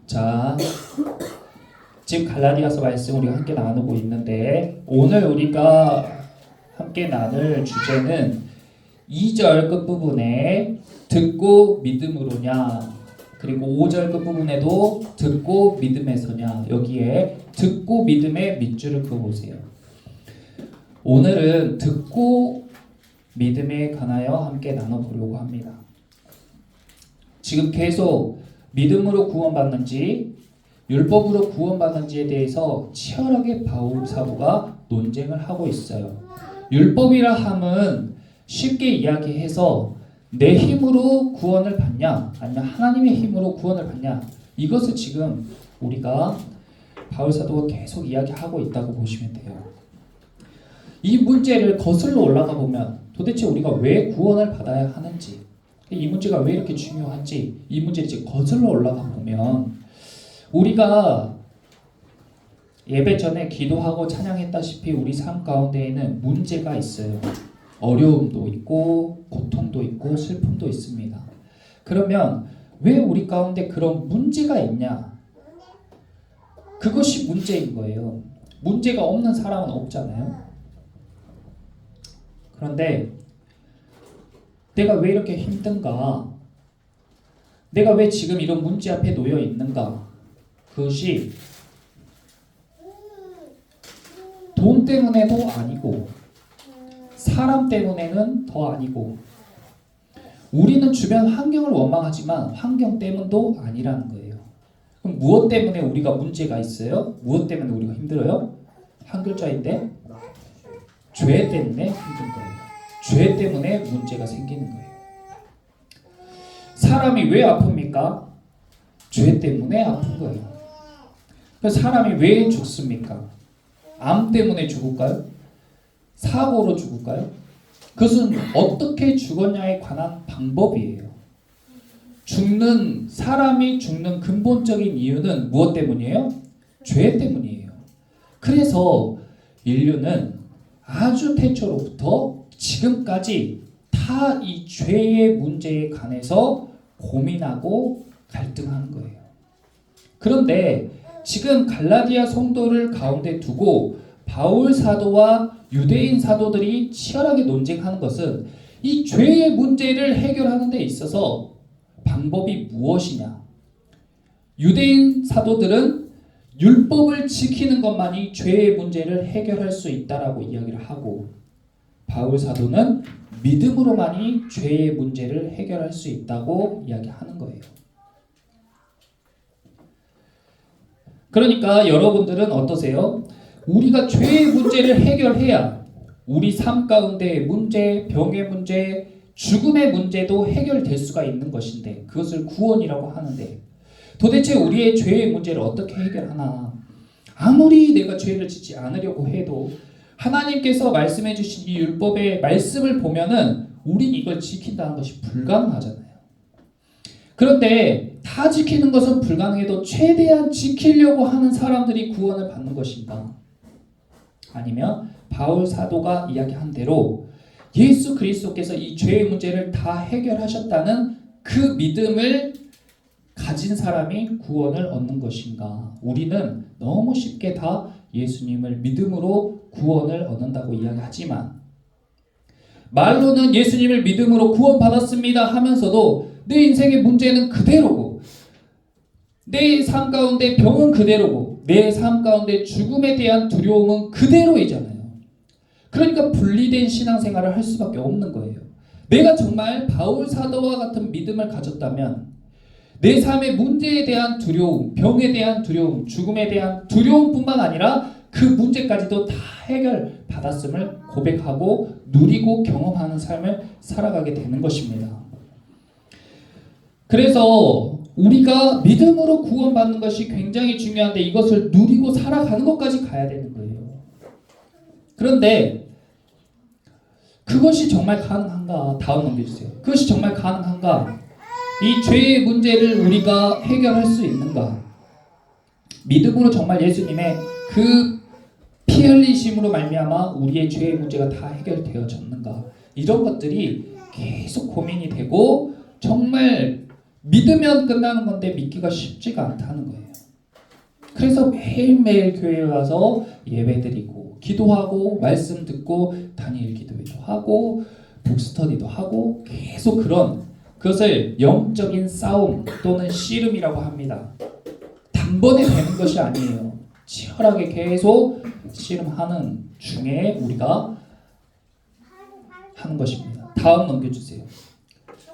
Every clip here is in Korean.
자, 지금 갈라디아서 말씀 우리가 함께 나누고 있는데 오늘 우리가 함께 나눌 주제는 2절 끝부분에 듣고 믿음으로냐, 그리고 5절 끝부분에도 듣고 믿음에서냐, 여기에 듣고 믿음의 밑줄을 그어보세요. 오늘은 듣고 믿음에 관하여 함께 나눠보려고 합니다. 지금 계속 믿음으로 구원받는지 율법으로 구원받는지에 대해서 치열하게 바울 사도가 논쟁을 하고 있어요. 율법이라 함은 쉽게 이야기해서 내 힘으로 구원을 받냐 아니면 하나님의 힘으로 구원을 받냐, 이것을 지금 우리가 바울 사도가 계속 이야기하고 있다고 보시면 돼요. 이 문제를 거슬러 올라가 보면 도대체 우리가 왜 구원을 받아야 하는지, 이 문제가 왜 이렇게 중요한지, 이 문제를 이제 거슬러 올라가 보면 우리가 예배 전에 기도하고 찬양했다시피 우리 삶 가운데에는 문제가 있어요. 어려움도 있고 고통도 있고 슬픔도 있습니다. 그러면 왜 우리 가운데 그런 문제가 있냐? 그것이 문제인 거예요. 문제가 없는 사람은 없잖아요. 그런데 내가 왜 이렇게 힘든가? 내가 왜 지금 이런 문제 앞에 놓여 있는가? 그것이 돈 때문에도 아니고 사람 때문에는 더 아니고, 우리는 주변 환경을 원망하지만 환경 때문도 아니라는 거예요. 그럼 무엇 때문에 우리가 문제가 있어요? 무엇 때문에 우리가 힘들어요? 한 글자인데 죄 때문에 힘든 거예요. 죄 때문에 문제가 생기는 거예요. 사람이 왜 아픕니까? 죄 때문에 아픈 거예요. 그래서 사람이 왜 죽습니까? 암 때문에 죽을까요? 사고로 죽을까요? 그것은 어떻게 죽었냐에 관한 방법이에요. 사람이 죽는 근본적인 이유는 무엇 때문이에요? 죄 때문이에요. 그래서 인류는 아주 태초로부터 지금까지 다 이 죄의 문제에 관해서 고민하고 갈등하는 거예요. 그런데 지금 갈라디아 성도를 가운데 두고 바울 사도와 유대인 사도들이 치열하게 논쟁하는 것은 이 죄의 문제를 해결하는 데 있어서 방법이 무엇이냐. 유대인 사도들은 율법을 지키는 것만이 죄의 문제를 해결할 수 있다라고 이야기를 하고, 바울 사도는 믿음으로만이 죄의 문제를 해결할 수 있다고 이야기하는 거예요. 그러니까 여러분들은 어떠세요? 우리가 죄의 문제를 해결해야 우리 삶 가운데의 문제, 병의 문제, 죽음의 문제도 해결될 수가 있는 것인데, 그것을 구원이라고 하는데, 도대체 우리의 죄의 문제를 어떻게 해결하나? 아무리 내가 죄를 짓지 않으려고 해도 하나님께서 말씀해 주신 이 율법의 말씀을 보면은 우린 이걸 지킨다는 것이 불가능하잖아요. 그런데 다 지키는 것은 불가능해도 최대한 지키려고 하는 사람들이 구원을 받는 것인가? 아니면 바울 사도가 이야기한 대로 예수 그리스도께서 이 죄의 문제를 다 해결하셨다는 그 믿음을 가진 사람이 구원을 얻는 것인가? 우리는 너무 쉽게 다 예수님을 믿음으로 구원을 얻는다고 이야기하지만, 말로는 예수님을 믿음으로 구원받았습니다 하면서도 내 인생의 문제는 그대로고, 내 삶 가운데 병은 그대로고, 내 삶 가운데 죽음에 대한 두려움은 그대로이잖아요. 그러니까 분리된 신앙생활을 할 수밖에 없는 거예요. 내가 정말 바울 사도와 같은 믿음을 가졌다면 내 삶의 문제에 대한 두려움, 병에 대한 두려움, 죽음에 대한 두려움뿐만 아니라 그 문제까지도 다 해결받았음을 고백하고 누리고 경험하는 삶을 살아가게 되는 것입니다. 그래서 우리가 믿음으로 구원받는 것이 굉장히 중요한데 이것을 누리고 살아가는 것까지 가야 되는 거예요. 그런데 그것이 정말 가능한가? 다음 넘겨주세요. 그것이 정말 가능한가? 이 죄의 문제를 우리가 해결할 수 있는가? 믿음으로 정말 예수님의 그 피 흘리심으로 말미암아 우리의 죄의 문제가 다 해결되어졌는가? 이런 것들이 계속 고민이 되고 정말 믿으면 끝나는 건데 믿기가 쉽지가 않다는 거예요. 그래서 매일매일 교회에 와서 예배드리고 기도하고 말씀 듣고 다니엘 기도회도 하고 북스터디도 하고 계속 그것을 영적인 싸움 또는 씨름이라고 합니다. 단번에 되는 것이 아니에요. 치열하게 계속 씨름하는 중에 우리가 하는 것입니다. 다음 넘겨주세요.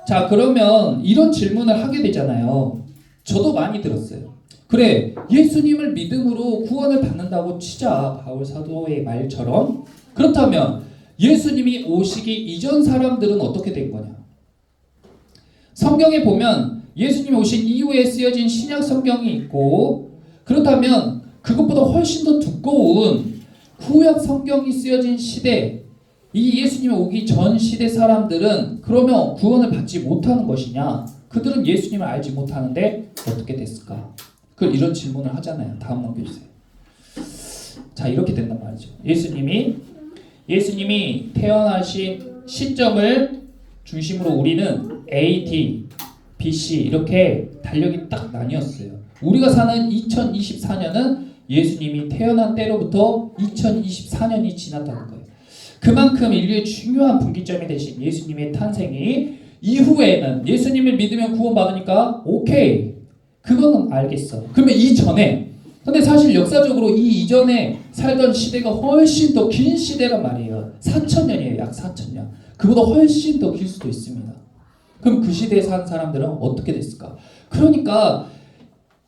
자, 그러면 이런 질문을 하게 되잖아요. 저도 많이 들었어요. 그래, 예수님을 믿음으로 구원을 받는다고 치자, 바울 사도의 말처럼. 그렇다면 예수님이 오시기 이전 사람들은 어떻게 된 거냐? 성경에 보면 예수님이 오신 이후에 쓰여진 신약 성경이 있고, 그렇다면 그것보다 훨씬 더 두꺼운 구약 성경이 쓰여진 시대, 이 예수님이 오기 전 시대 사람들은 그러면 구원을 받지 못하는 것이냐? 그들은 예수님을 알지 못하는데 어떻게 됐을까? 이런 질문을 하잖아요. 다음 넘겨주세요. 자, 이렇게 된단 말이죠. 예수님이 태어나신 시점을 중심으로 우리는 A, D, B, C 이렇게 달력이 딱 나뉘었어요. 우리가 사는 2024년은 예수님이 태어난 때로부터 2024년이 지났다는 거예요. 그만큼 인류의 중요한 분기점이 되신 예수님의 탄생이 이후에는 예수님을 믿으면 구원받으니까 오케이, 그거는 알겠어. 그러면 이전에, 근데 사실 역사적으로 이 이전에 살던 시대가 훨씬 더 긴 시대란 말이에요. 4,000년이에요. 약 4,000년. 그보다 훨씬 더 길 수도 있습니다. 그럼 그 시대에 산 사람들은 어떻게 됐을까? 그러니까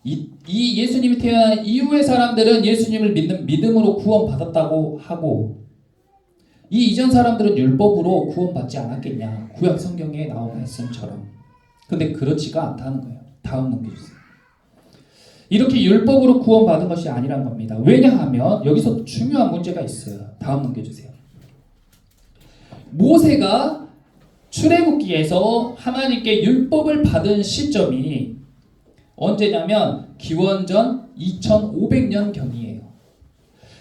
이 예수님이 태어난 이후의 사람들은 예수님을 믿는 믿음으로 구원받았다고 하고, 이 이전 사람들은 율법으로 구원받지 않았겠냐, 구약 성경에 나온 말씀처럼. 근데 그렇지가 않다는 거예요. 다음 넘겨주세요. 이렇게 율법으로 구원받은 것이 아니란 겁니다. 왜냐하면 여기서 중요한 문제가 있어요. 다음 넘겨주세요. 모세가 출애굽기에서 하나님께 율법을 받은 시점이 언제냐면 기원전 2500년경이에요.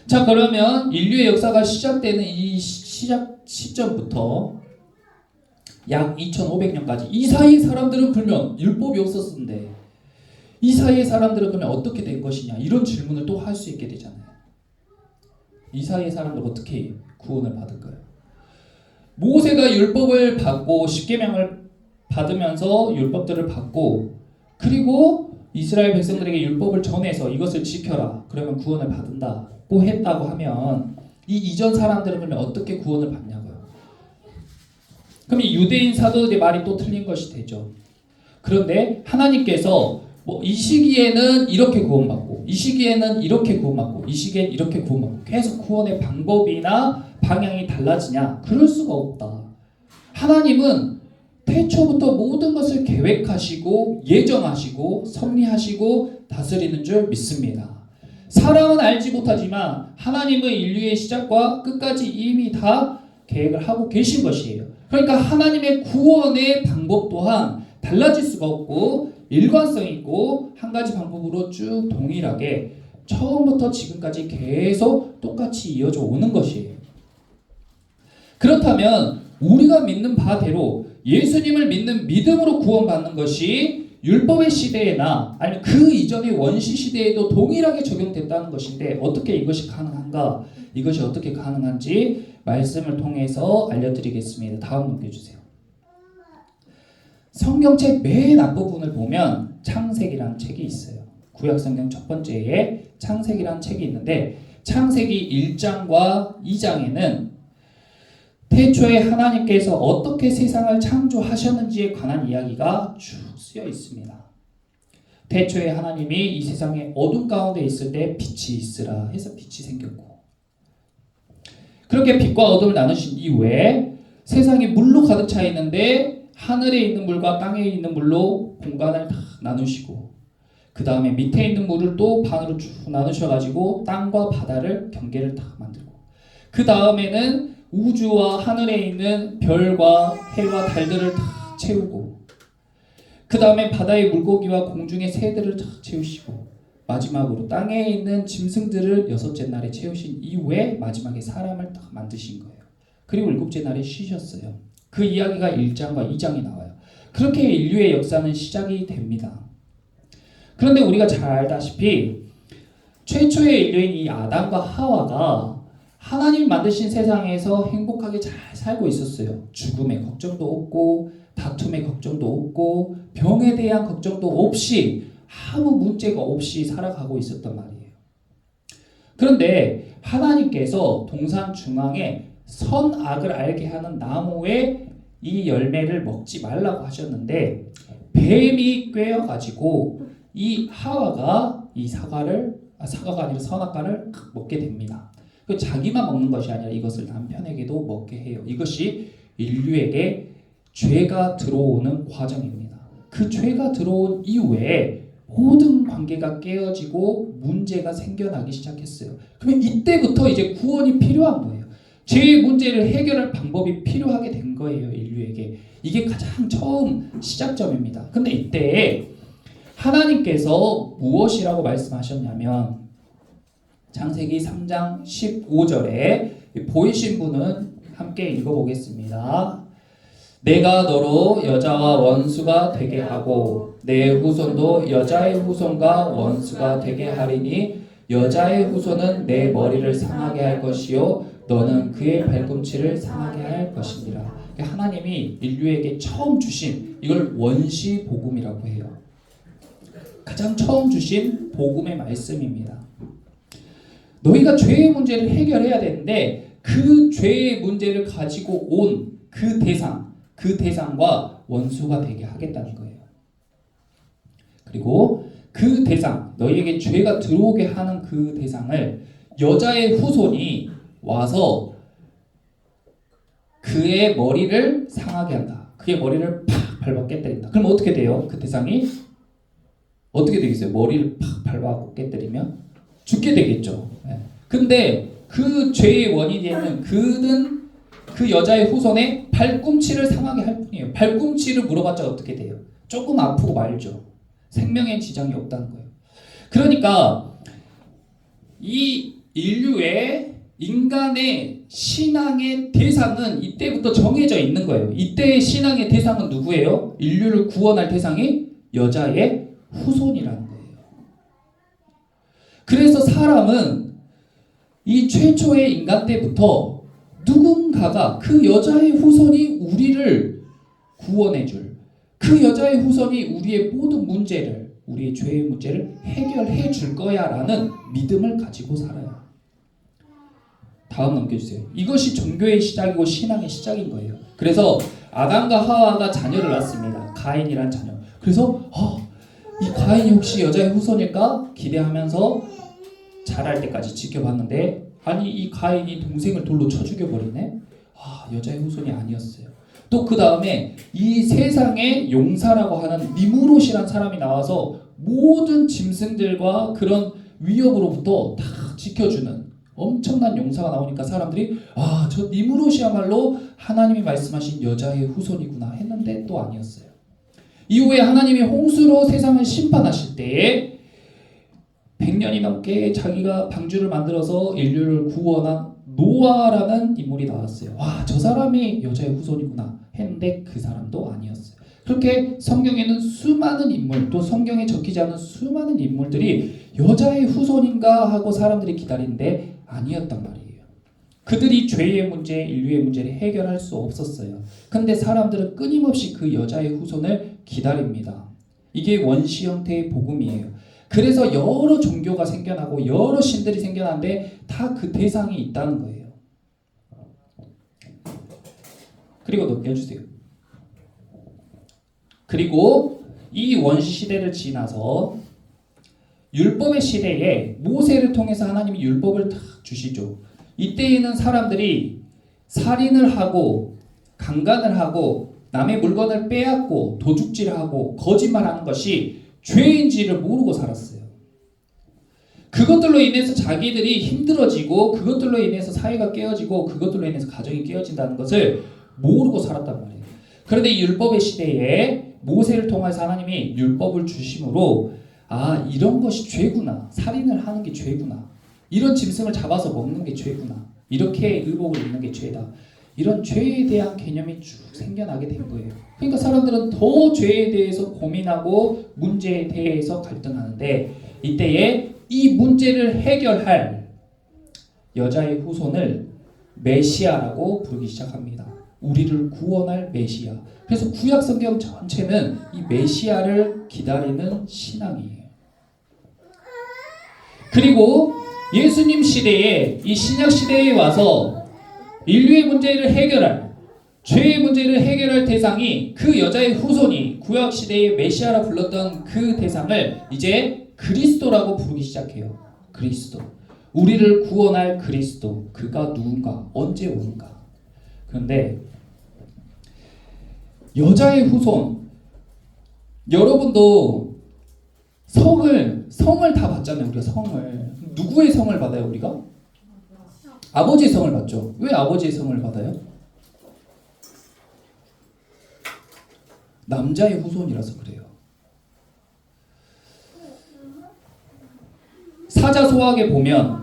자, 그러면 인류의 역사가 시작되는 이 시점부터 약 2500년까지 이 사이의 사람들은 그러면 율법이 없었는데 이 사이의 사람들은 그러면 어떻게 된 것이냐, 이런 질문을 또 할 수 있게 되잖아요. 이 사이의 사람들 어떻게 구원을 받을까요? 모세가 율법을 받고 십계명을 받으면서 율법들을 받고, 그리고 이스라엘 백성들에게 율법을 전해서 이것을 지켜라, 그러면 구원을 받는다고 했다고 하면 이 이전 사람들은 그러면 어떻게 구원을 받냐고요. 그럼 이 유대인 사도들의 말이 또 틀린 것이 되죠. 그런데 하나님께서 이 시기에는 이렇게 구원받고, 이 시기에는 이렇게 구원받고, 이 시기엔 이렇게 구원받고, 계속 구원의 방법이나 방향이 달라지냐? 그럴 수가 없다. 하나님은 태초부터 모든 것을 계획하시고 예정하시고 섭리하시고 다스리는 줄 믿습니다. 사람은 알지 못하지만 하나님은 인류의 시작과 끝까지 이미 다 계획을 하고 계신 것이에요. 그러니까 하나님의 구원의 방법 또한 달라질 수가 없고 일관성 있고 한 가지 방법으로 쭉 동일하게 처음부터 지금까지 계속 똑같이 이어져 오는 것이에요. 그렇다면 우리가 믿는 바대로 예수님을 믿는 믿음으로 구원받는 것이 율법의 시대에나 아니면 그 이전의 원시 시대에도 동일하게 적용됐다는 것인데, 어떻게 이것이 가능한가? 이것이 어떻게 가능한지 말씀을 통해서 알려드리겠습니다. 다음 넘겨주세요. 성경책 맨 앞부분을 보면 창세기라는 책이 있어요. 구약성경 첫 번째에 창세기라는 책이 있는데, 창세기 1장과 2장에는 태초에 하나님께서 어떻게 세상을 창조하셨는지에 관한 이야기가 쭉 쓰여 있습니다. 태초에 하나님이 이 세상에 어둠 가운데 있을 때 빛이 있으라 해서 빛이 생겼고, 그렇게 빛과 어둠을 나누신 이후에 세상이 물로 가득 차 있는데 하늘에 있는 물과 땅에 있는 물로 공간을 다 나누시고, 그 다음에 밑에 있는 물을 또 반으로 쭉 나누셔가지고 땅과 바다를 경계를 다 만들고, 그 다음에는 우주와 하늘에 있는 별과 해와 달들을 다 채우고, 그 다음에 바다의 물고기와 공중의 새들을 다 채우시고, 마지막으로 땅에 있는 짐승들을 여섯째 날에 채우신 이후에 마지막에 사람을 딱 만드신 거예요. 그리고 일곱째 날에 쉬셨어요. 그 이야기가 1장과 2장에 나와요. 그렇게 인류의 역사는 시작이 됩니다. 그런데 우리가 잘 알다시피 최초의 인류인 이 아담과 하와가 하나님이 만드신 세상에서 행복하게 잘 살고 있었어요. 죽음의 걱정도 없고 다툼의 걱정도 없고 병에 대한 걱정도 없이 아무 문제가 없이 살아가고 있었단 말이에요. 그런데 하나님께서 동산 중앙에 선악을 알게 하는 나무의 이 열매를 먹지 말라고 하셨는데 뱀이 꿰어가지고 이 하와가 이 사과가 아니라 선악과를 먹게 됩니다. 자기만 먹는 것이 아니라 이것을 남편에게도 먹게 해요. 이것이 인류에게 죄가 들어오는 과정입니다. 그 죄가 들어온 이후에 모든 관계가 깨어지고 문제가 생겨나기 시작했어요. 그러면 이때부터 이제 구원이 필요한 거예요. 죄의 문제를 해결할 방법이 필요하게 된 거예요. 인류에게. 이게 가장 처음 시작점입니다. 근데 이때 하나님께서 무엇이라고 말씀하셨냐면 창세기 3장 15절에 보이신 분은 함께 읽어보겠습니다. 내가 너로 여자와 원수가 되게 하고 내 후손도 여자의 후손과 원수가 되게 하리니 여자의 후손은 내 머리를 상하게 할 것이요 너는 그의 발꿈치를 상하게 할 것이니라. 하나님이 인류에게 처음 주신 이걸 원시 복음이라고 해요. 가장 처음 주신 복음의 말씀입니다. 너희가 죄의 문제를 해결해야 되는데 그 죄의 문제를 가지고 온 그 대상과 원수가 되게 하겠다는 거예요. 그리고 그 대상, 너희에게 죄가 들어오게 하는 그 대상을 여자의 후손이 와서 그의 머리를 상하게 한다. 그의 머리를 팍 밟아 깨뜨린다. 그럼 어떻게 돼요? 그 대상이 어떻게 되겠어요? 머리를 팍 밟아 깨뜨리면 죽게 되겠죠. 근데 그 죄의 원인이 되는 그는 그 여자의 후손의 발꿈치를 상하게 할 뿐이에요. 발꿈치를 물어봤자 어떻게 돼요? 조금 아프고 말죠. 생명에 지장이 없다는 거예요. 그러니까 이 인간의 신앙의 대상은 이때부터 정해져 있는 거예요. 이때의 신앙의 대상은 누구예요? 인류를 구원할 대상이 여자의 후손이라는 거예요. 그래서 사람은 이 최초의 인간 때부터 누군가가 그 여자의 후손이 우리를 구원해줄, 그 여자의 후손이 우리의 모든 문제를, 우리의 죄의 문제를 해결해 줄 거야 라는 믿음을 가지고 살아요. 다음 넘겨주세요. 이것이 종교의 시작이고 신앙의 시작인 거예요. 그래서 아담과 하와가 자녀를 낳습니다. 가인이란 자녀. 그래서 이 가인이 혹시 여자의 후손일까 기대하면서 자랄 때까지 지켜봤는데 아니 이 가인이 동생을 돌로 쳐 죽여버리네. 여자의 후손이 아니었어요. 또 그 다음에 이 세상의 용사라고 하는 니무롯이란 사람이 나와서 모든 짐승들과 그런 위협으로부터 다 지켜주는 엄청난 용사가 나오니까 사람들이 저 니무롯이야말로 하나님이 말씀하신 여자의 후손이구나 했는데 또 아니었어요. 이후에 하나님이 홍수로 세상을 심판하실 때에 100년이 넘게 자기가 방주를 만들어서 인류를 구원한 노아라는 인물이 나왔어요. 저 사람이 여자의 후손이구나 했는데 그 사람도 아니었어요. 그렇게 성경에는 수많은 인물, 또 성경에 적히지 않은 수많은 인물들이 여자의 후손인가 하고 사람들이 기다리는데 아니었단 말이에요. 그들이 죄의 문제, 인류의 문제를 해결할 수 없었어요. 근데 사람들은 끊임없이 그 여자의 후손을 기다립니다. 이게 원시 형태의 복음이에요. 그래서 여러 종교가 생겨나고 여러 신들이 생겨나는데 다 그 대상이 있다는 거예요. 그리고 넘겨주세요. 그리고 이 원시 시대를 지나서 율법의 시대에 모세를 통해서 하나님이 율법을 딱 주시죠. 이때에는 사람들이 살인을 하고 강간을 하고 남의 물건을 빼앗고 도둑질을 하고 거짓말하는 것이 죄인지를 모르고 살았어요. 그것들로 인해서 자기들이 힘들어지고 그것들로 인해서 사회가 깨어지고 그것들로 인해서 가정이 깨어진다는 것을 모르고 살았단 말이에요. 그런데 이 율법의 시대에 모세를 통해서 하나님이 율법을 주심으로 이런 것이 죄구나. 살인을 하는 게 죄구나. 이런 짐승을 잡아서 먹는 게 죄구나. 이렇게 의복을 입는 게 죄다. 이런 죄에 대한 개념이 쭉 생겨나게 된 거예요. 그러니까 사람들은 더 죄에 대해서 고민하고 문제에 대해서 갈등하는데, 이때에 이 문제를 해결할 여자의 후손을 메시아라고 부르기 시작합니다. 우리를 구원할 메시아. 그래서 구약 성경 전체는 이 메시아를 기다리는 신앙이에요. 그리고 예수님 시대에, 이 신약 시대에 와서 인류의 문제를 해결할, 죄의 문제를 해결할 대상이 그 여자의 후손이 구약 시대의 메시아라 불렀던 그 대상을 이제 그리스도라고 부르기 시작해요. 그리스도. 우리를 구원할 그리스도. 그가 누군가? 언제 오는가? 그런데 여자의 후손, 여러분도 성을 다 받잖아요. 우리가 성을. 누구의 성을 받아요, 우리가? 아버지의 성을 받죠. 왜 아버지의 성을 받아요? 남자의 후손이라서 그래요. 사자소학에 보면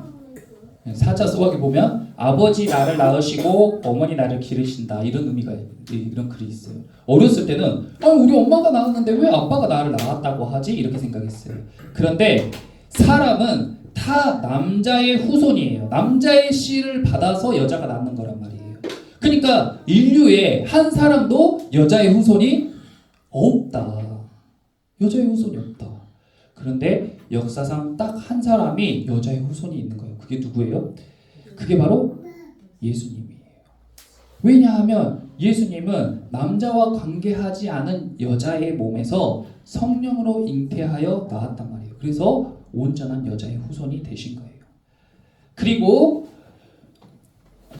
아버지 나를 낳으시고 어머니 나를 기르신다, 이런 의미가, 이런 글이 있어요. 어렸을 때는 우리 엄마가 낳았는데 왜 아빠가 나를 낳았다고 하지? 이렇게 생각했어요. 그런데 사람은 다 남자의 후손이에요. 남자의 씨를 받아서 여자가 낳는 거란 말이에요. 그러니까 인류에 한 사람도 여자의 후손이 없다. 여자의 후손이 없다. 그런데 역사상 딱 한 사람이 여자의 후손이 있는 거예요. 그게 누구예요? 그게 바로 예수님이에요. 왜냐하면 예수님은 남자와 관계하지 않은 여자의 몸에서 성령으로 잉태하여 나왔단 말이에요. 그래서 온전한 여자의 후손이 되신 거예요. 그리고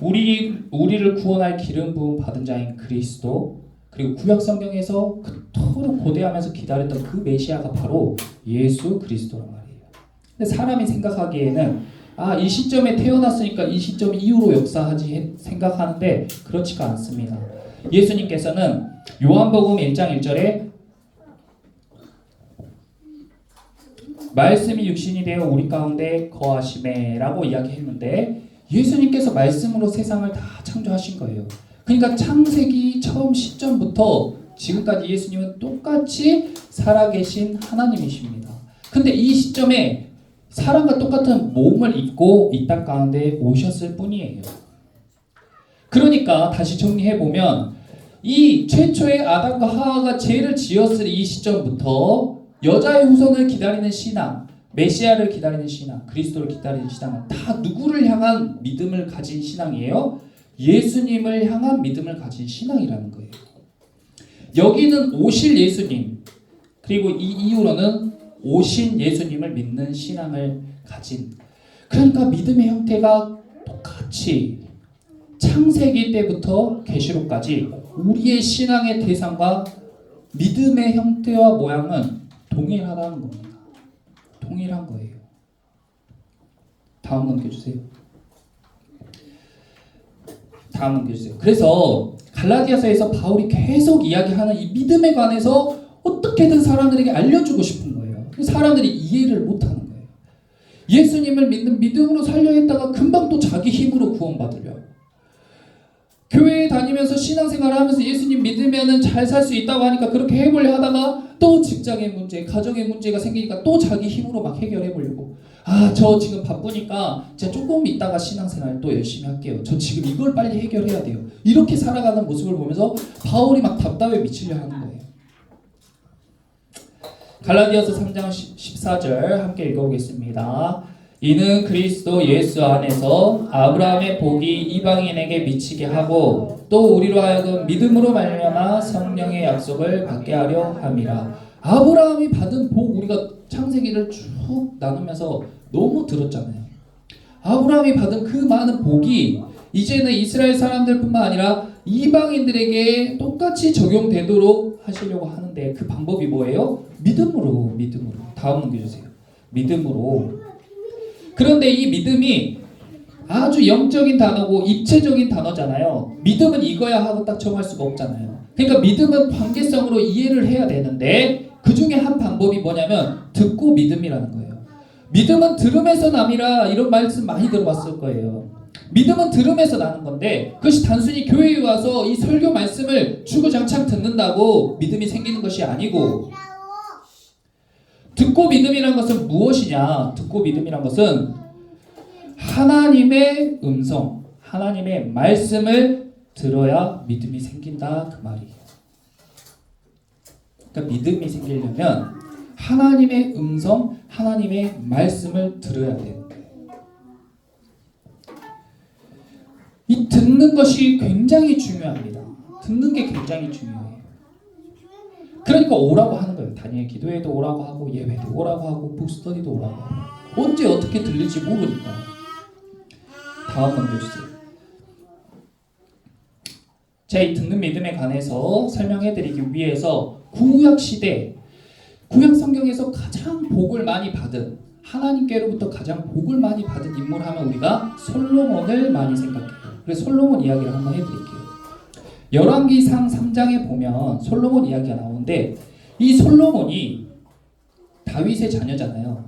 우리를 구원할 기름 부음 받은 자인 그리스도, 그리고 구약 성경에서 그토록 고대하면서 기다렸던 그 메시아가 바로 예수 그리스도란 말이에요. 근데 사람이 생각하기에는 이 시점에 태어났으니까 이 시점 이후로 역사하지 생각하는데 그렇지가 않습니다. 예수님께서는 요한복음 1장 1절에 말씀이 육신이 되어 우리 가운데 거하시매라고 이야기했는데, 예수님께서 말씀으로 세상을 다 창조하신 거예요. 그러니까 창세기 처음 시점부터 지금까지 예수님은 똑같이 살아계신 하나님이십니다. 근데 이 시점에 사람과 똑같은 몸을 입고 이 땅 가운데 오셨을 뿐이에요. 그러니까 다시 정리해보면 이 최초의 아담과 하와가 죄를 지었을 이 시점부터 여자의 후손을 기다리는 신앙, 메시아를 기다리는 신앙, 그리스도를 기다리는 신앙은 다 누구를 향한 믿음을 가진 신앙이에요? 예수님을 향한 믿음을 가진 신앙이라는 거예요. 여기는 오실 예수님, 그리고 이 이후로는 오신 예수님을 믿는 신앙을 가진, 그러니까 믿음의 형태가 똑같이 창세기 때부터 계시록까지 우리의 신앙의 대상과 믿음의 형태와 모양은 동일하다는 겁니다. 동일한 거예요. 다음 넘겨주세요. 다음 넘겨주세요. 그래서 갈라디아서에서 바울이 계속 이야기하는 이 믿음에 관해서 어떻게든 사람들에게 알려주고 싶은 거예요. 사람들이 이해를 못하는 거예요. 예수님을 믿는 믿음으로 살려 했다가 금방 또 자기 힘으로 구원받으려. 교회에 다니면서 신앙생활을 하면서 예수님 믿으면 잘 살 수 있다고 하니까 그렇게 해보려 하다가 또 직장의 문제, 가정의 문제가 생기니까 또 자기 힘으로 막 해결해보려고. 저 지금 바쁘니까 제가 조금 있다가 신앙생활 또 열심히 할게요. 저 지금 이걸 빨리 해결해야 돼요. 이렇게 살아가는 모습을 보면서 바울이 막 답답해 미치려 하는 거예요. 갈라디아서 3장 14절 함께 읽어보겠습니다. 이는 그리스도 예수 안에서 아브라함의 복이 이방인에게 미치게 하고 또 우리로 하여금 믿음으로 말미암아 성령의 약속을 받게 하려 함이라. 아브라함이 받은 복, 우리가 창세기를 쭉 나누면서 너무 들었잖아요. 아브라함이 받은 그 많은 복이 이제는 이스라엘 사람들뿐만 아니라 이방인들에게 똑같이 적용되도록 하시려고 하는데, 그 방법이 뭐예요? 믿음으로. 다음 넘겨주세요. 믿음으로. 그런데 이 믿음이 아주 영적인 단어고 입체적인 단어잖아요. 믿음은 이거야 하고 딱 정할 수가 없잖아요. 그러니까 믿음은 관계성으로 이해를 해야 되는데, 그 중에 한 방법이 뭐냐면 듣고 믿음이라는 거예요. 믿음은 들음에서 남이라, 이런 말씀 많이 들어봤을 거예요. 믿음은 들음에서 나는 건데 그것이 단순히 교회에 와서 이 설교 말씀을 주구장창 듣는다고 믿음이 생기는 것이 아니고, 듣고 믿음이란 것은 무엇이냐? 듣고 믿음이란 것은 하나님의 음성, 하나님의 말씀을 들어야 믿음이 생긴다 그 말이에요. 그러니까 믿음이 생기려면 하나님의 음성, 하나님의 말씀을 들어야 되는 거예요. 이 듣는 것이 굉장히 중요합니다. 듣는 게 굉장히 중요해요. 그러니까 오라고 하는 거예요. 다니엘 기도회도 오라고 하고, 예배도 오라고 하고, 북스터디도 오라고 하고. 언제 어떻게 들릴지 모르니까. 다음 넘겨주세요. 제 이 듣는 믿음에 관해서 설명해드리기 위해서 구약 시대, 구약 성경에서 가장 복을 많이 받은, 하나님께로부터 가장 복을 많이 받은 인물 하면 우리가 솔로몬을 많이 생각해요. 그래서 솔로몬 이야기를 한번 해드릴게요. 열왕기상 3장에 보면 솔로몬 이야기가 나오는데, 이 솔로몬이 다윗의 자녀잖아요.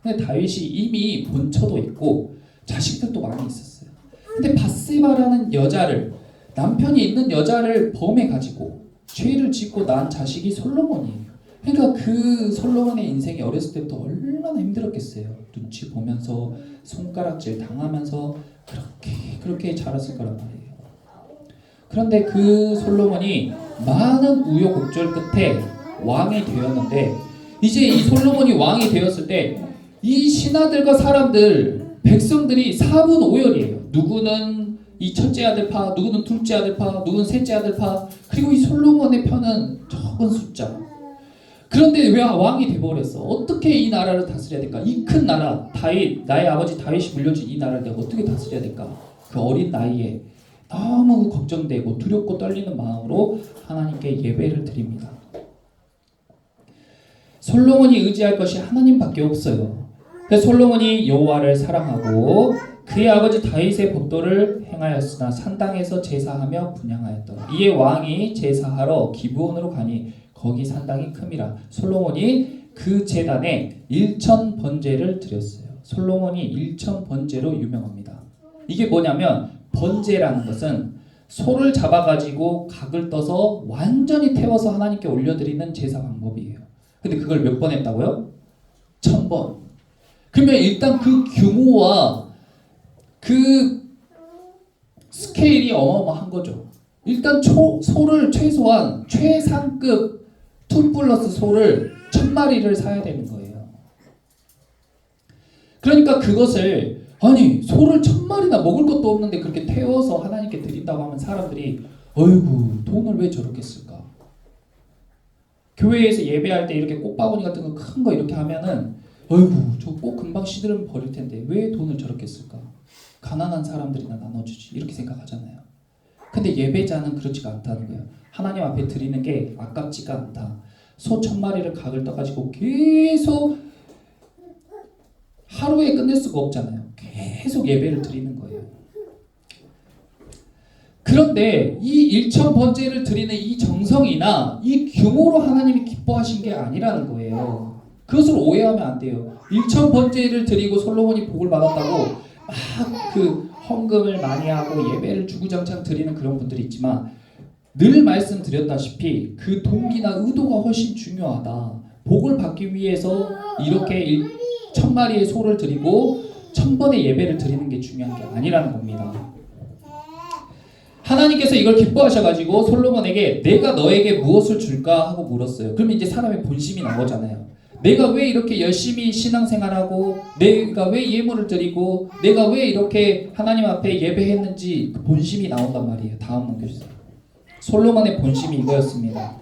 근데 다윗이 이미 본처도 있고 자식들도 많이 있었어요. 근데 바세바라는 여자를, 남편이 있는 여자를 범해가지고 죄를 짓고 난 자식이 솔로몬이에요. 그러니까 그 솔로몬의 인생이 어렸을 때부터 얼마나 힘들었겠어요. 눈치 보면서 손가락질 당하면서 그렇게 자랐을 거란 말이에요. 그런데 그 솔로몬이 많은 우여곡절 끝에 왕이 되었는데, 이제 이 솔로몬이 왕이 되었을 때 이 신하들과 사람들, 백성들이 4분 5열이에요. 누구는 이 첫째 아들파, 누구는 둘째 아들파, 누구는 셋째 아들파, 그리고 이 솔로몬의 편은 적은 숫자. 그런데 왜 왕이 돼버렸어? 어떻게 이 나라를 다스려야 될까? 이 큰 나라, 다윗, 나의 아버지 다윗이 물려준 이 나라를 내가 어떻게 다스려야 될까? 그 어린 나이에 너무 걱정되고 두렵고 떨리는 마음으로 하나님께 예배를 드립니다. 솔로몬이 의지할 것이 하나님밖에 없어요. 그래서 솔로몬이 여호와를 사랑하고 그의 아버지 다윗의 법도를 행하였으나 산당에서 제사하며 분향하였더라. 이에 왕이 제사하러 기브온으로 가니 거기 산당이 큼이라. 솔로몬이 그 제단에 1000번제를 드렸어요. 솔로몬이 1000번제로 유명합니다. 이게 뭐냐면, 번제라는 것은 소를 잡아가지고 각을 떠서 완전히 태워서 하나님께 올려드리는 제사 방법이에요. 근데 그걸 몇 번 했다고요? 1000번. 그러면 일단 그 규모와 그 스케일이 어마어마한 거죠. 일단 소를 최소한 최상급 2 플러스 소를 1000마리를 사야 되는 거예요. 그러니까 그것을, 아니 소를 1000마리나 먹을 것도 없는데 그렇게 태워서 하나님께 드린다고 하면 사람들이 어이구 돈을 왜 저렇게 쓸까? 교회에서 예배할 때 이렇게 꽃바구니 같은 거 큰 거 이렇게 하면은 어이구 저 꽃 금방 시들으면 버릴 텐데 왜 돈을 저렇게 쓸까? 가난한 사람들이나 나눠주지, 이렇게 생각하잖아요. 근데 예배자는 그렇지가 않다는 거예요. 하나님 앞에 드리는 게 아깝지가 않다. 소 1000마리를 각을 떠가지고 계속 하루에 끝낼 수가 없잖아요. 계속 예배를 드리는 거예요. 그런데 이 1000번제를 드리는 이 정성이나 이 규모로 하나님이 기뻐하신 게 아니라는 거예요. 그것을 오해하면 안 돼요. 1000번제를 드리고 솔로몬이 복을 받았다고 막 그 헌금을 많이 하고 예배를 주구장창 드리는 그런 분들이 있지만, 늘 말씀드렸다시피 그 동기나 의도가 훨씬 중요하다. 복을 받기 위해서 이렇게 1000마리의 소를 드리고 1000번의 예배를 드리는 게 중요한 게 아니라는 겁니다. 하나님께서 이걸 기뻐하셔가지고 솔로몬에게 내가 너에게 무엇을 줄까 하고 물었어요. 그러면 이제 사람의 본심이 나오잖아요. 내가 왜 이렇게 열심히 신앙생활하고, 내가 왜 예물을 드리고, 내가 왜 이렇게 하나님 앞에 예배했는지 그 본심이 나온단 말이에요. 다음 넘겨주세요. 솔로몬의 본심이 이거였습니다.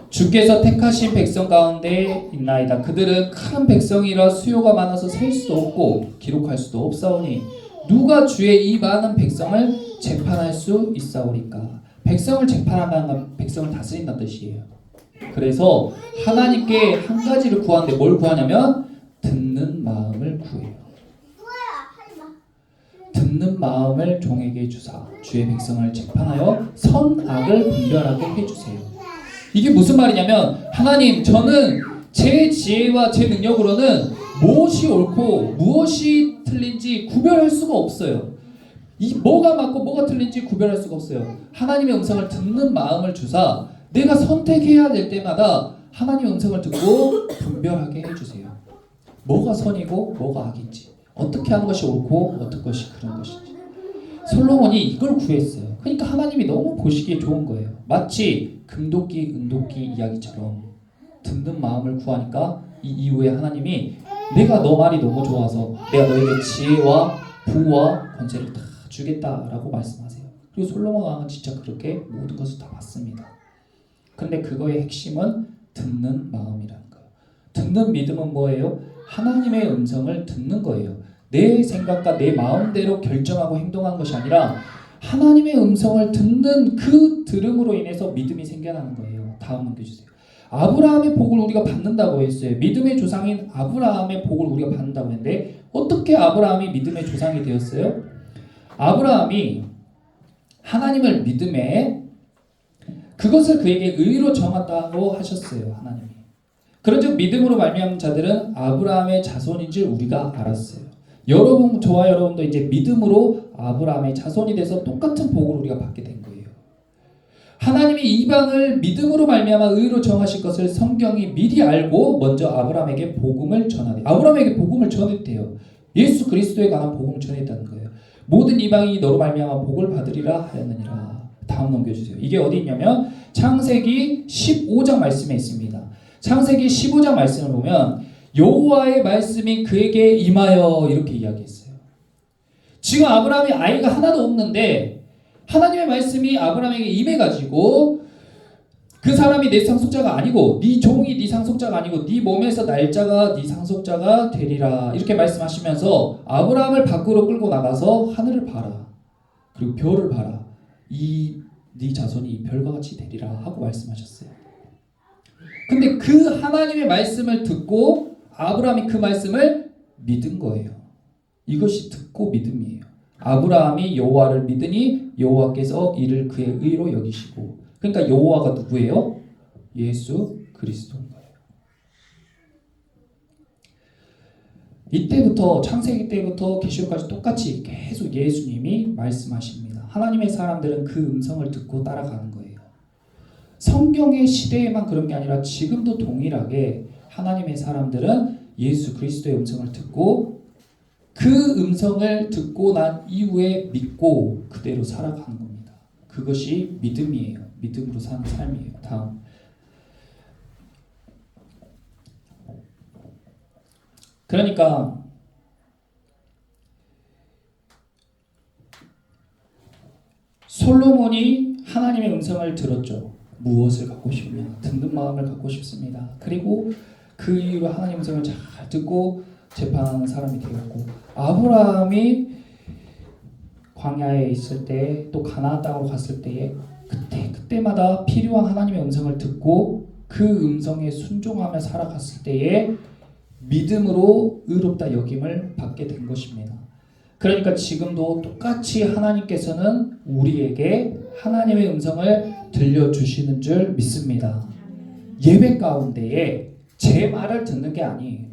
주께서 택하신 백성 가운데 있나이다. 그들은 큰 백성이라 수요가 많아서 셀 수도 없고 기록할 수도 없사오니 누가 주의 이 많은 백성을 재판할 수 있사오리까? 백성을 재판한다는 건 백성을 다스린다는 뜻이에요. 그래서 하나님께 한 가지를 구하는데 뭘 구하냐면 듣는 마음을 구해요. 듣는 마음을 종에게 주사 주의 백성을 재판하여 선악을 분별하게 해주세요. 이게 무슨 말이냐면, 하나님 저는 제 지혜와 제 능력으로는 무엇이 옳고 무엇이 틀린지 구별할 수가 없어요. 이 뭐가 맞고 뭐가 틀린지 구별할 수가 없어요. 하나님의 음성을 듣는 마음을 주사 내가 선택해야 될 때마다 하나님의 음성을 듣고 분별하게 해주세요. 뭐가 선이고 뭐가 악인지, 어떻게 하는 것이 옳고 어떤 것이 그런 것인지. 솔로몬이 이걸 구했어요. 그러니까 하나님이 너무 보시기에 좋은 거예요. 마치 금도끼 은도끼 이야기처럼 듣는 마음을 구하니까 이 이후에 하나님이 내가 너 말이 너무 좋아서 내가 너에게 지혜와 부와 권세를 다 주겠다라고 말씀하세요. 그리고 솔로몬 왕은 진짜 그렇게 모든 것을 다 받습니다. 근데 그거의 핵심은 듣는 마음이라는 거예요. 듣는 믿음은 뭐예요? 하나님의 음성을 듣는 거예요. 내 생각과 내 마음대로 결정하고 행동하는 것이 아니라 하나님의 음성을 듣는 그 들음으로 인해서 믿음이 생겨나는 거예요. 다음 넘겨주세요. 아브라함의 복을 우리가 받는다고 했어요. 믿음의 조상인 아브라함의 복을 우리가 받는다고 했는데 어떻게 아브라함이 믿음의 조상이 되었어요? 아브라함이 하나님을 믿음에 그것을 그에게 의로 정하다고 하셨어요. 하나님이. 그런즉 믿음으로 말미암은 자들은 아브라함의 자손인 줄 우리가 알았어요. 여러분, 저와 여러분도 이제 믿음으로 아브라함의 자손이 돼서 똑같은 복을 우리가 받게 된 거예요. 하나님이 이방을 믿음으로 말미암아 의로 정하실 것을 성경이 미리 알고 먼저 아브라함에게 복음을 전하대. 아브라함에게 복음을 전했대요. 예수 그리스도에 관한 복음을 전했다는 거예요. 모든 이방이 너로 말미암아 복을 받으리라 하였느니라. 다음 넘겨주세요. 이게 어디 있냐면 창세기 15장 말씀에 있습니다. 창세기 15장 말씀을 보면 여호와의 말씀이 그에게 임하여 이렇게 이야기했어요. 지금 아브라함이 아이가 하나도 없는데 하나님의 말씀이 아브라함에게 임해가지고 그 사람이 내 상속자가 아니고 네 종이 네 상속자가 아니고 네 몸에서 날짜가 네 상속자가 되리라 이렇게 말씀하시면서 아브라함을 밖으로 끌고 나가서 하늘을 봐라. 그리고 별을 봐라. 네 자손이 별과 같이 되리라 하고 말씀하셨어요. 근데 그 하나님의 말씀을 듣고 아브라함이 그 말씀을 믿은 거예요. 이것이 듣고 믿음이에요. 아브라함이 여호와를 믿으니 여호와께서 이를 그의 의로 여기시고. 그러니까 여호와가 누구예요? 예수 그리스도인 거예요. 이때부터 창세기 때부터 계시록까지 똑같이 계속 예수님이 말씀하십니다. 하나님의 사람들은 그 음성을 듣고 따라가는 거예요. 성경의 시대에만 그런 게 아니라 지금도 동일하게 하나님의 사람들은 예수 그리스도의 음성을 듣고 그 음성을 듣고 난 이후에 믿고 그대로 살아가는 겁니다. 그것이 믿음이에요. 믿음으로 사는 삶이에요. 다음. 그러니까 솔로몬이 하나님의 음성을 들었죠. 무엇을 갖고 싶냐? 듣는 마음을 갖고 싶습니다. 그리고 그 이후로 하나님의 음성을 잘 듣고 재판하는 사람이 되었고, 아브라함이 광야에 있을 때 또 가나안 땅으로 갔을 때에 그때마다 필요한 하나님의 음성을 듣고 그 음성에 순종하며 살아갔을 때에 믿음으로 의롭다 여김을 받게 된 것입니다. 그러니까 지금도 똑같이 하나님께서는 우리에게 하나님의 음성을 들려주시는 줄 믿습니다. 예배 가운데에 제 말을 듣는 게 아니에요.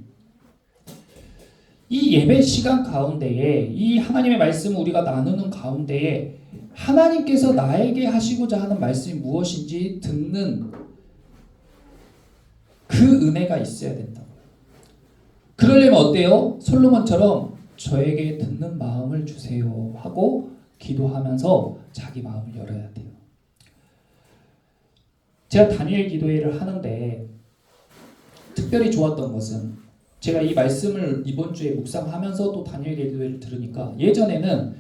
이 예배 시간 가운데에 이 하나님의 말씀을 우리가 나누는 가운데에 하나님께서 나에게 하시고자 하는 말씀이 무엇인지 듣는 그 은혜가 있어야 된다고요. 그러려면 어때요? 솔로몬처럼 저에게 듣는 마음을 주세요 하고 기도하면서 자기 마음을 열어야 돼요. 제가 다니엘 기도회를 하는데 특별히 좋았던 것은 제가 이 말씀을 이번 주에 묵상하면서 또 다니엘 기도회를 들으니까 예전에는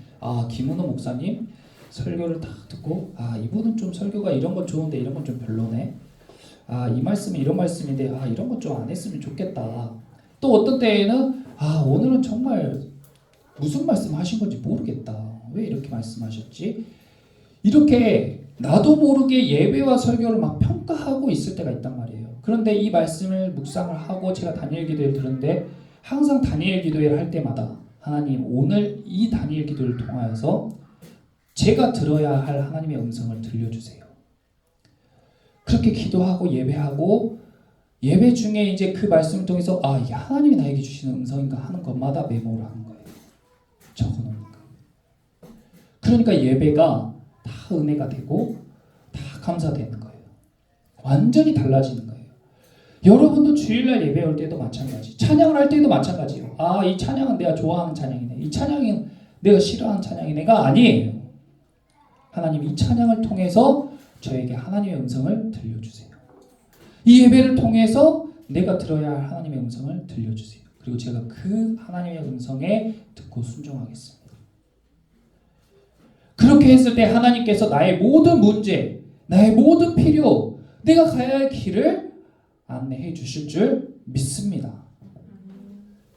김은호 목사님 설교를 딱 듣고 이분은 좀 설교가 이런 건 좋은데 이런 건 좀 별로네. 이 말씀이 이런 말씀인데 이런 건 좀 안 했으면 좋겠다. 또 어떤 때에는 오늘은 정말 무슨 말씀 하신 건지 모르겠다. 왜 이렇게 말씀하셨지? 이렇게 나도 모르게 예배와 설교를 막 평가하고 있을 때가 있단 말이에요. 그런데 이 말씀을 묵상을 하고 제가 다니엘 기도회를 들었는데 항상 다니엘 기도회를 할 때마다 하나님 오늘 이 다니엘 기도를 통하여서 제가 들어야 할 하나님의 음성을 들려주세요. 그렇게 기도하고 예배하고 예배 중에 이제 그 말씀을 통해서 이게 하나님이 나에게 주시는 음성인가 하는 것마다 메모를 하는 거예요. 적어놓는 거예요. 그러니까 예배가 다 은혜가 되고 다 감사되는 거예요. 완전히 달라지는 거예요. 여러분도 주일날 예배 올 때도 마찬가지, 찬양을 할 때도 마찬가지예요. 아, 이 찬양은 내가 좋아하는 찬양이네, 이 찬양은 내가 싫어하는 찬양이네가 아니에요. 하나님 이 찬양을 통해서 저에게 하나님의 음성을 들려주세요. 이 예배를 통해서 내가 들어야 할 하나님의 음성을 들려주세요. 그리고 제가 그 하나님의 음성에 듣고 순종하겠습니다. 그렇게 했을 때 하나님께서 나의 모든 문제, 나의 모든 필요, 내가 가야 할 길을 안내해 주실 줄 믿습니다.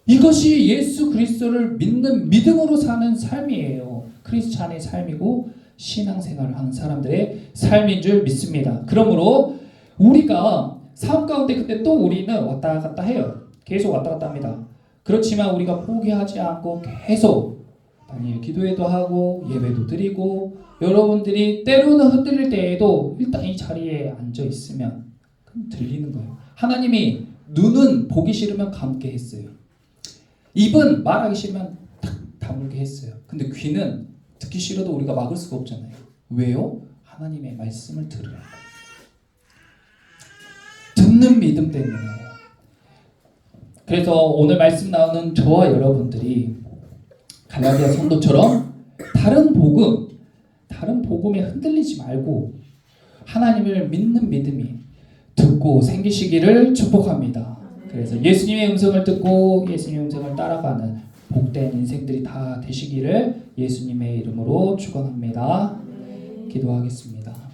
이것이 예수 그리스도를 믿는 믿음으로 사는 삶이에요. 크리스찬의 삶이고 신앙생활을 하는 사람들의 삶인 줄 믿습니다. 그러므로 우리가 삶 가운데 근데 또 우리는 왔다 갔다 해요. 계속 왔다 갔다 합니다. 그렇지만 우리가 포기하지 않고 계속 단일 기도회도 하고 예배도 드리고, 여러분들이 때로는 흔들릴 때에도 일단 이 자리에 앉아 있으면 그럼 들리는 거예요. 하나님이 눈은 보기 싫으면 감게 했어요. 입은 말하기 싫으면 탁 다물게 했어요. 근데 귀는 듣기 싫어도 우리가 막을 수가 없잖아요. 왜요? 하나님의 말씀을 들으라고. 듣는 믿음 때문에. 그래서 오늘 말씀 나오는 저와 여러분들이 갈라디아 성도처럼 다른 복음에 흔들리지 말고 하나님을 믿는 믿음이 듣고 생기시기를 축복합니다. 그래서 예수님의 음성을 듣고 예수님의 음성을 따라가는 복된 인생들이 다 되시기를 예수님의 이름으로 축원합니다. 기도하겠습니다.